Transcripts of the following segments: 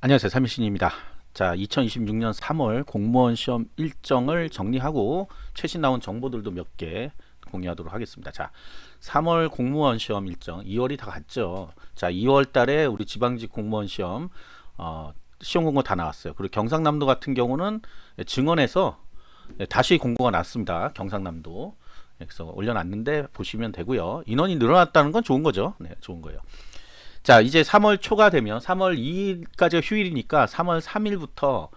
안녕하세요. 삼일신입니다. 자, 2026년 3월 공무원 시험 일정을 정리하고 최신 나온 정보들도 몇 개 공유하도록 하겠습니다. 자, 3월 공무원 시험 일정 2월이 다 갔죠. 자, 2월 달에 우리 지방직 공무원 시험 시험 공고 다 나왔어요. 그리고 경상남도 같은 경우는 증원에서 다시 공고가 났습니다. 경상남도. 그래서 올려놨는데 보시면 되고요. 인원이 늘어났다는 건 좋은 거죠. 네, 좋은 거예요. 자, 이제 3월 초가 되면 3월 2일까지가 휴일이니까 3월 3일부터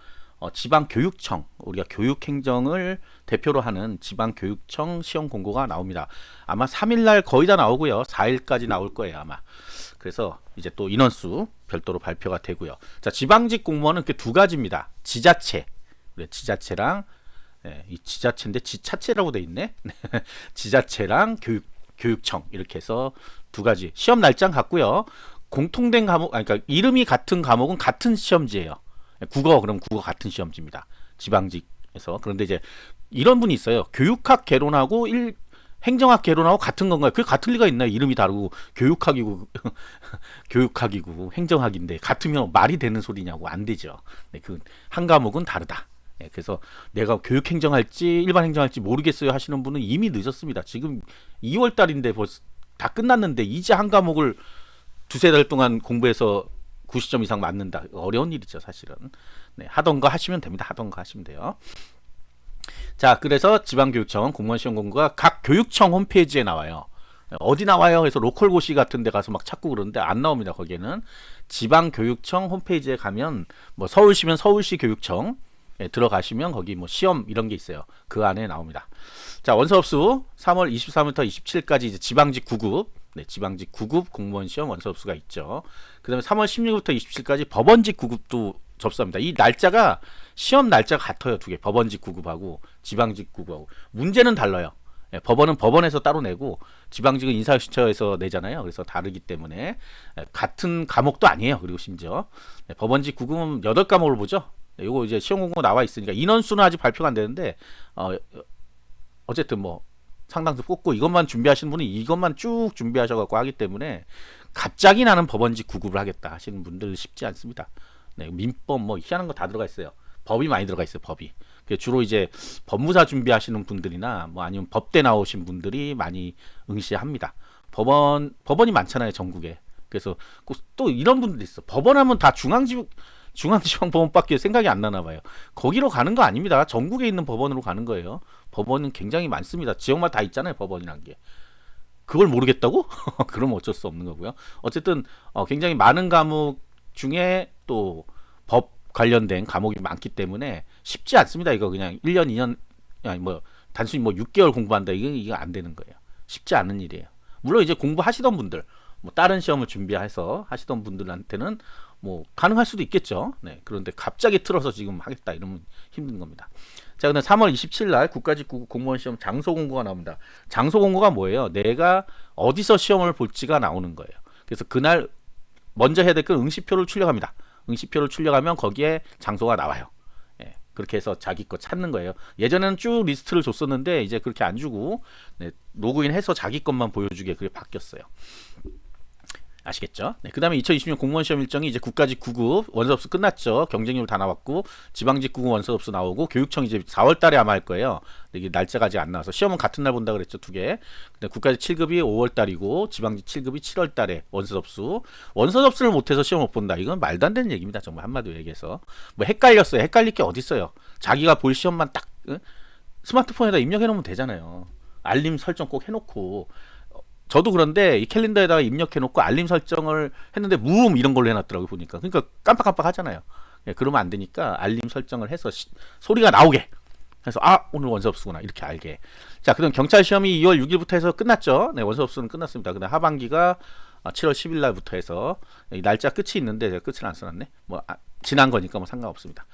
지방교육청, 우리가 교육행정을 대표로 하는 지방교육청 시험 공고가 나옵니다. 아마 3일날 거의 다 나오고요. 4일까지 나올 거예요, 아마. 그래서 이제 또 인원수 별도로 발표가 되고요. 자, 지방직 공무원은 이렇게 두 가지입니다. 지자체, 우리 지자체랑 이 지자체인데 지자체라고 돼 있네. 지자체랑 교육청 이렇게 해서 두 가지 시험 날짜 같고요. 공통된 과목, 아니, 그러니까 이름이 같은 과목은 같은 시험지예요. 국어 그럼 국어 같은 시험지입니다. 지방직에서. 그런데 이제 이런 분이 있어요. 교육학 개론하고 행정학 개론하고 같은 건가요? 그게 같을 리가 있나요? 이름이 다르고 교육학이고 교육학이고 행정학인데 같으면 말이 되는 소리냐고. 안 되죠. 네, 그 한 과목은 다르다. 네, 그래서 내가 교육 행정할지 일반 행정할지 모르겠어요 하시는 분은 이미 늦었습니다. 지금 2월 달인데 벌써 다 끝났는데 이제 한 과목을 두세 달 동안 공부해서 90점 이상 맞는다. 어려운 일이죠, 사실은. 네, 하던 거 하시면 됩니다. 하던 거 하시면 돼요. 자, 그래서 지방교육청 공무원 시험 공고가 각 교육청 홈페이지에 나와요. 어디 나와요? 해서 로컬고시 같은 데 가서 막 찾고 그러는데 안 나옵니다. 거기에는 지방교육청 홈페이지에 가면 뭐 서울시면 서울시 교육청 들어가시면 거기 뭐 시험 이런 게 있어요. 그 안에 나옵니다. 자, 원서업수 3월 23일부터 27일까지 이제 지방직 9급, 네, 지방직 9급 공무원 시험 원서업수가 있죠. 그다음에 3월 16일부터 27일까지 법원직 9급도 접수합니다. 이 날짜가 시험 날짜가 같아요. 두 개. 법원직 9급하고 지방직 9급하고 문제는 달라요. 예, 법원은 법원에서 따로 내고 지방직은 인사시처에서 내잖아요. 그래서 다르기 때문에 같은 과목도 아니에요. 그리고 심지어 법원직 9급은 8과목을 보죠. 요거 이제 시험 공고 나와 있으니까 인원수는 아직 발표가 안 되는데 어쨌든 뭐 상당수 뽑고 이것만 준비하시는 분은 이것만 쭉 준비하셔갖고 하기 때문에 갑자기 나는 법원직 9급을 하겠다 하시는 분들 쉽지 않습니다. 네, 민법 뭐 희한한 거 다 들어가 있어요. 법이 많이 들어가 있어요. 법이. 주로 이제 법무사 준비하시는 분들이나 뭐 아니면 법대 나오신 분들이 많이 응시합니다. 법원이 많잖아요, 전국에. 그래서 또 이런 분들이 있어. 법원하면 다 중앙지방법원밖에 생각이 안 나나 봐요. 거기로 가는 거 아닙니다. 전국에 있는 법원으로 가는 거예요. 법원은 굉장히 많습니다. 지역마다 다 있잖아요, 법원이란 게. 그걸 모르겠다고? 그러면 어쩔 수 없는 거고요. 어쨌든 굉장히 많은 과목 중에 또 법 관련된 과목이 많기 때문에 쉽지 않습니다. 이거 그냥 1년, 2년 아니 뭐 단순히 뭐 6개월 공부한다. 이거 안 되는 거예요. 쉽지 않은 일이에요. 물론 이제 공부하시던 분들, 뭐 다른 시험을 준비해서 하시던 분들한테는 뭐 가능할 수도 있겠죠. 네. 그런데 갑자기 틀어서 지금 하겠다 이러면 힘든 겁니다. 자, 근데 3월 27일 날 국가직구 공무원 시험 장소 공고가 나옵니다. 장소 공고가 뭐예요? 내가 어디서 시험을 볼지가 나오는 거예요. 그래서 그날 먼저 해야 될 건 응시표를 출력합니다. 응시표를 출력하면 거기에 장소가 나와요. 예, 그렇게 해서 자기 거 찾는 거예요. 예전에는 쭉 리스트를 줬었는데 이제 그렇게 안 주고 네, 로그인해서 자기 것만 보여주게 그게 바뀌었어요. 아시겠죠? 네, 그 다음에 2020년 공무원 시험 일정이 이제 국가직 9급 원서업수 끝났죠. 경쟁률 다 나왔고 지방직 9급 원서업수 나오고 교육청 이제 4월 달에 아마 할 거예요. 이게 날짜가 아직 안 나와서 시험은 같은 날 본다 그랬죠. 두 개. 근데 국가직 7급이 5월 달이고 지방직 7급이 7월 달에 원서접수를 못해서 시험 못 본다. 이건 말도 안 되는 얘기입니다. 정말 한마디로 얘기해서 뭐 헷갈렸어요. 헷갈릴 게 어디 있어요. 자기가 볼 시험만 딱 스마트폰에다 입력해 놓으면 되잖아요. 알림 설정 꼭 해놓고 저도 그런데 이 캘린더에다가 입력해놓고 알림 설정을 했는데 무음 이런 걸로 해놨더라고요. 보니까. 그러니까 깜빡깜빡 하잖아요. 예, 그러면 안 되니까 알림 설정을 해서 소리가 나오게. 그래서 오늘 원서업수구나 이렇게 알게. 자, 그럼 경찰 시험이 2월 6일부터 해서 끝났죠. 네, 원서업수는 끝났습니다. 근데 하반기가 7월 10일 날부터 해서 이 날짜 끝이 있는데 제가 끝을 안 써놨네. 뭐 지난 거니까 뭐 상관없습니다.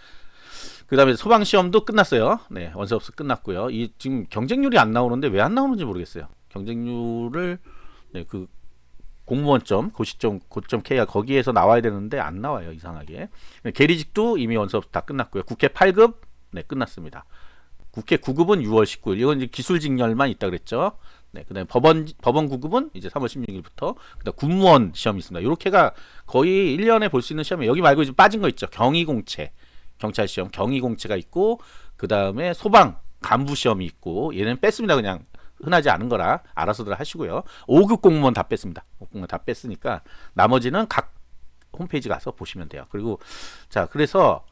그 다음에 소방시험도 끝났어요. 네, 원서업수 끝났고요. 이 지금 경쟁률이 안 나오는데 왜 안 나오는지 모르겠어요. 경쟁률을 네, 그 공무원점 고시점 K가 거기에서 나와야 되는데 안 나와요. 이상하게. 계리직도 이미 원서업수 다 끝났고요. 국회 8급 네, 끝났습니다. 국회 9급은 6월 19일. 이건 이제 기술직렬만 있다 그랬죠. 네, 그다음에 법원 9급은 이제 3월 16일부터 그다음 군무원 시험이 있습니다. 요렇게가 거의 1년에 볼 수 있는 시험이 여기 말고 이제 빠진 거 있죠. 경위공채, 경찰 시험 경위공채가 있고 그다음에 소방 간부 시험이 있고 얘는 뺐습니다. 그냥 흔하지 않은 거라 알아서들 하시고요. 5급 공무원 다 뺐습니다. 5급 공무원 다 뺐으니까 나머지는 각 홈페이지 가서 보시면 돼요. 그리고 자, 그래서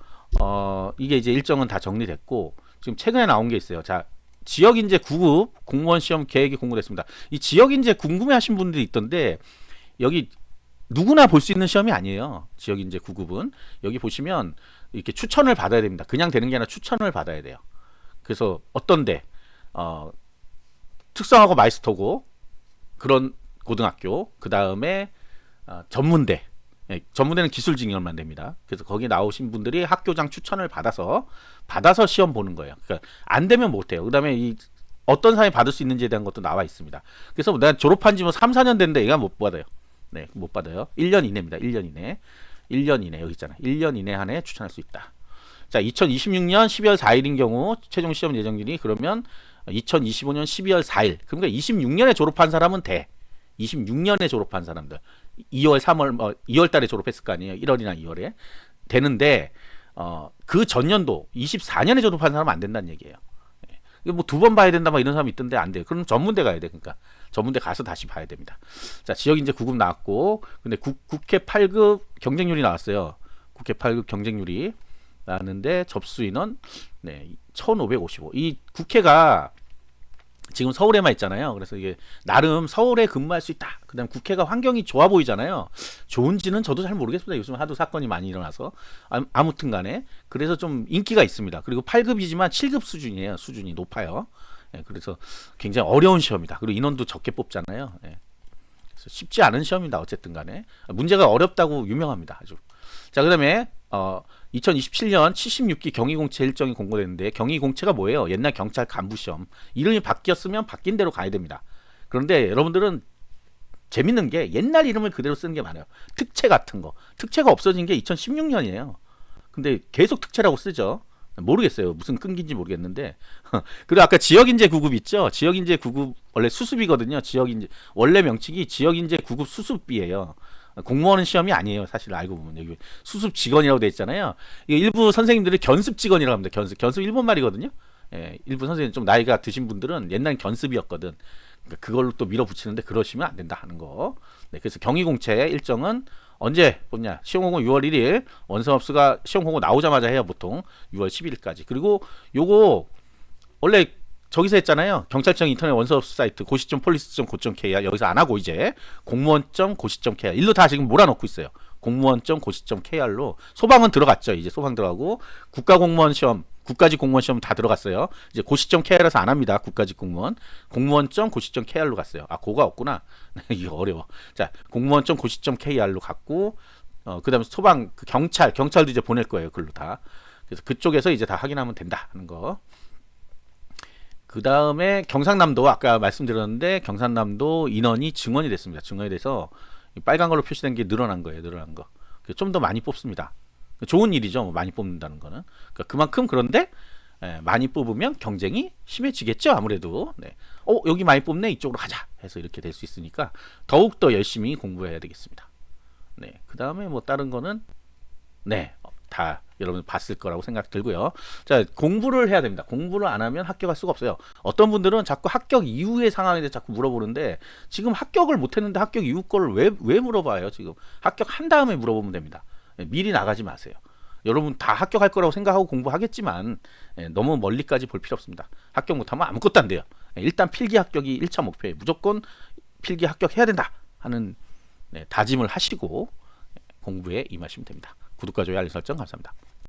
이게 이제 일정은 다 정리됐고 지금 최근에 나온 게 있어요. 자, 지역인재 9급 공무원 시험 계획이 공고됐습니다. 이 지역인재 궁금해하신 분들이 있던데 여기 누구나 볼 수 있는 시험이 아니에요. 지역인재 9급은 여기 보시면 이렇게 추천을 받아야 됩니다. 그냥 되는 게 아니라 추천을 받아야 돼요. 그래서 어떤데 특성화고 마이스터고 그런 고등학교 그 다음에 전문대 전문대는 기술직렬만 됩니다. 그래서 거기 나오신 분들이 학교장 추천을 받아서 시험 보는 거예요. 그러니까 안 되면 못 해요. 그다음에 이 어떤 사람이 받을 수 있는지에 대한 것도 나와 있습니다. 그래서 내가 졸업한 지 뭐 3, 4년 됐는데 얘가 못 받아요. 네, 못 받아요. 1년 이내입니다. 1년 이내. 1년 이내 여기 있잖아요. 1년 이내 안에 추천할 수 있다. 자, 2026년 12월 4일인 경우 최종 시험 예정일이 그러면 2025년 12월 4일. 그러니까 26년에 졸업한 사람은 돼. 26년에 졸업한 사람들 2월 3월 2월 달에 졸업했을 거 아니에요. 1월이나 2월에 되는데 그 전년도 24년에 졸업한 사람은 안 된다는 얘기예요. 뭐 두 번 봐야 된다 막 이런 사람이 있던데 안 돼요. 그럼 전문대 가야 돼. 그러니까 전문대 가서 다시 봐야 됩니다. 자, 지역 인재 9급 나왔고 근데 국회 8급 경쟁률이 나왔어요. 국회 8급 경쟁률이 나왔는데 접수 인원 1555. 이 국회가 지금 서울에만 있잖아요. 그래서 이게 나름 서울에 근무할 수 있다. 그다음 국회가 환경이 좋아 보이잖아요. 좋은지는 저도 잘 모르겠습니다. 요즘 하도 사건이 많이 일어나서 아무튼 간에 그래서 좀 인기가 있습니다. 그리고 8급이지만 7급 수준이에요. 수준이 높아요. 그래서 굉장히 어려운 시험이다. 그리고 인원도 적게 뽑잖아요. 그래서 쉽지 않은 시험입니다. 어쨌든 간에 문제가 어렵다고 유명합니다. 아주. 자, 그다음에 2027년 76기 경위공채 일정이 공고됐는데 경위공채가 뭐예요? 옛날 경찰 간부시험 이름이 바뀌었으면 바뀐 대로 가야 됩니다. 그런데 여러분들은 재밌는 게 옛날 이름을 그대로 쓰는 게 많아요. 특채 같은 거 특채가 없어진 게 2016년이에요. 근데 계속 특채라고 쓰죠. 모르겠어요. 무슨 끈기인지 모르겠는데 그리고 아까 지역인재 9급 있죠? 지역인재 9급 원래 수습이거든요. 지역인재 원래 명칭이 지역인재 9급 수습이에요. 공무원 시험이 아니에요. 사실 알고 보면 여기 수습 직원이라고 돼 있잖아요. 이게 일부 선생님들이 견습 직원이라고 합니다. 견습 일본 말이거든요. 일부 선생님 좀 나이가 드신 분들은 옛날 견습이었거든. 그러니까 그걸로 또 밀어붙이는데 그러시면 안 된다 하는 거. 네, 그래서 경위공채 일정은 언제 뽑냐? 시험 공고 6월 1일 원서업수가 시험 공고 나오자마자 해요. 보통 6월 10일까지. 그리고 요거 원래 저기서 했잖아요. 경찰청 인터넷 원서업수 사이트 고시.폴리스.go.kr 여기서 안 하고 이제 공무원.고시.kr 일로 다 지금 몰아넣고 있어요. 공무원.고시.kr로 소방은 들어갔죠. 이제 소방 들어가고 국가공무원 시험 국가직 공무원 시험 다 들어갔어요. 이제 고시.kr에서 안 합니다. 국가직 공무원 공무원.고시.kr로 갔어요. 아, 고가 없구나. 이거 어려워. 자, 공무원.고시.kr로 갔고 그다음에 소방 경찰도 이제 보낼 거예요. 글로 다. 그래서 그쪽에서 이제 다 확인하면 된다 하는 거. 그 다음에 경상남도 아까 말씀드렸는데 경상남도 인원이 증원이 됐습니다. 증원이 돼서 빨간 걸로 표시된 게 늘어난 거예요. 늘어난 거. 좀 더 많이 뽑습니다. 좋은 일이죠. 많이 뽑는다는 거는. 그러니까 그만큼 그런데 많이 뽑으면 경쟁이 심해지겠죠. 아무래도. 네. 여기 많이 뽑네. 이쪽으로 가자. 해서 이렇게 될 수 있으니까 더욱더 열심히 공부해야 되겠습니다. 네. 그 다음에 뭐 다른 거는 다 여러분 봤을 거라고 생각 들고요. 자, 공부를 해야 됩니다. 공부를 안 하면 합격할 수가 없어요. 어떤 분들은 자꾸 합격 이후의 상황에 대해 자꾸 물어보는데 지금 합격을 못 했는데 합격 이후 거를 왜 물어봐요? 지금 합격한 다음에 물어보면 됩니다. 미리 나가지 마세요. 여러분 다 합격할 거라고 생각하고 공부하겠지만 너무 멀리까지 볼 필요 없습니다. 합격 못하면 아무것도 안 돼요. 일단 필기 합격이 1차 목표예요. 무조건 필기 합격해야 된다 하는 다짐을 하시고 공부에 임하시면 됩니다. 구독과 좋아요 알림 설정 감사합니다.